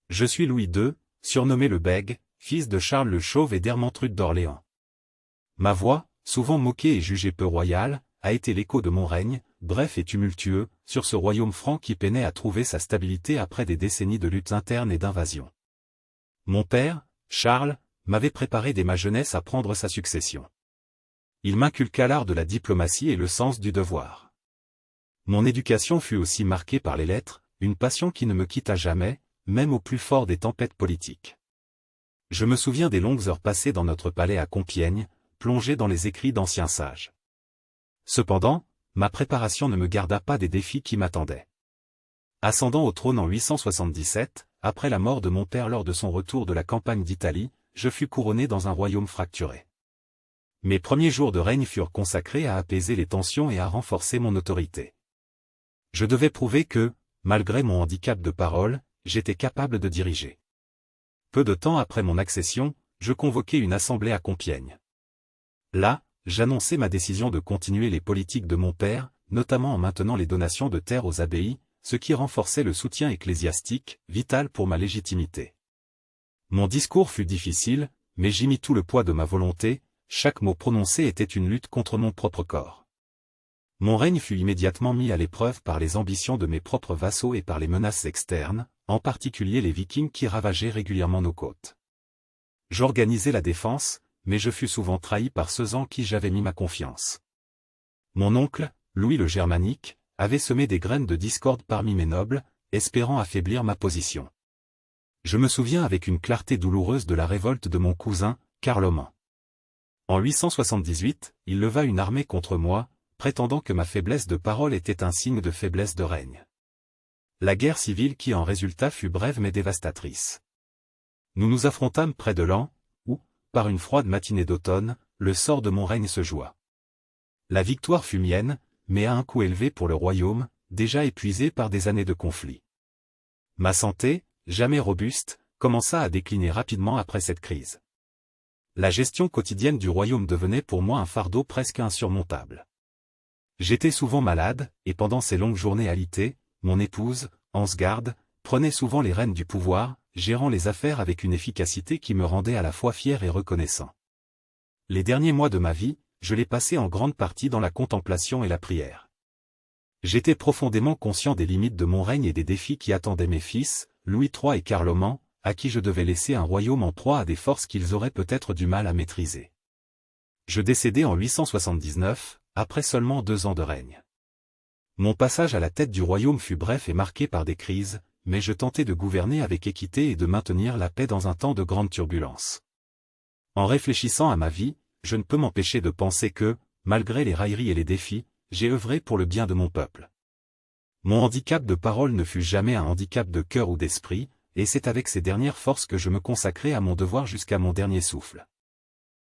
Je suis Louis II, surnommé le Bègue, fils de Charles le Chauve et d'Ermentrude d'Orléans. Ma voix, souvent moquée et jugée peu royale, a été l'écho de mon règne, bref et tumultueux, sur ce royaume franc qui peinait à trouver sa stabilité après des décennies de luttes internes et d'invasions. Mon père, Charles, m'avait préparé dès ma jeunesse à prendre sa succession. Il m'inculqua l'art de la diplomatie et le sens du devoir. Mon éducation fut aussi marquée par les lettres, une passion qui ne me quitta jamais, même au plus fort des tempêtes politiques. Je me souviens des longues heures passées dans notre palais à Compiègne, plongé dans les écrits d'anciens sages. Cependant, ma préparation ne me garda pas des défis qui m'attendaient. Ascendant au trône en 877, après la mort de mon père lors de son retour de la campagne d'Italie, je fus couronné dans un royaume fracturé. Mes premiers jours de règne furent consacrés à apaiser les tensions et à renforcer mon autorité. Je devais prouver que, malgré mon handicap de parole, j'étais capable de diriger. Peu de temps après mon accession, je convoquai une assemblée à Compiègne. Là, j'annonçai ma décision de continuer les politiques de mon père, notamment en maintenant les donations de terres aux abbayes, ce qui renforçait le soutien ecclésiastique, vital pour ma légitimité. Mon discours fut difficile, mais j'y mis tout le poids de ma volonté, chaque mot prononcé était une lutte contre mon propre corps. Mon règne fut immédiatement mis à l'épreuve par les ambitions de mes propres vassaux et par les menaces externes, en particulier les Vikings qui ravageaient régulièrement nos côtes. J'organisai la défense, mais je fus souvent trahi par ceux en qui j'avais mis ma confiance. Mon oncle, Louis le Germanique, avait semé des graines de discorde parmi mes nobles, espérant affaiblir ma position. Je me souviens avec une clarté douloureuse de la révolte de mon cousin, Carloman. En 878, il leva une armée contre moi, prétendant que ma faiblesse de parole était un signe de faiblesse de règne. La guerre civile qui en résulta fut brève mais dévastatrice. Nous nous affrontâmes près de Laon, où, par une froide matinée d'automne, le sort de mon règne se joua. La victoire fut mienne, mais à un coût élevé pour le royaume, déjà épuisé par des années de conflits. Ma santé, jamais robuste, commença à décliner rapidement après cette crise. La gestion quotidienne du royaume devenait pour moi un fardeau presque insurmontable. J'étais souvent malade, et pendant ces longues journées alitées, mon épouse, Ansgarde, prenait souvent les rênes du pouvoir, gérant les affaires avec une efficacité qui me rendait à la fois fier et reconnaissant. Les derniers mois de ma vie, je les passais en grande partie dans la contemplation et la prière. J'étais profondément conscient des limites de mon règne et des défis qui attendaient mes fils, Louis III et Carloman, à qui je devais laisser un royaume en proie à des forces qu'ils auraient peut-être du mal à maîtriser. Je décédai en 879, après seulement 2 ans de règne. Mon passage à la tête du royaume fut bref et marqué par des crises, mais je tentai de gouverner avec équité et de maintenir la paix dans un temps de grande turbulence. En réfléchissant à ma vie, je ne peux m'empêcher de penser que, malgré les railleries et les défis, j'ai œuvré pour le bien de mon peuple. Mon handicap de parole ne fut jamais un handicap de cœur ou d'esprit, et c'est avec ces dernières forces que je me consacrai à mon devoir jusqu'à mon dernier souffle.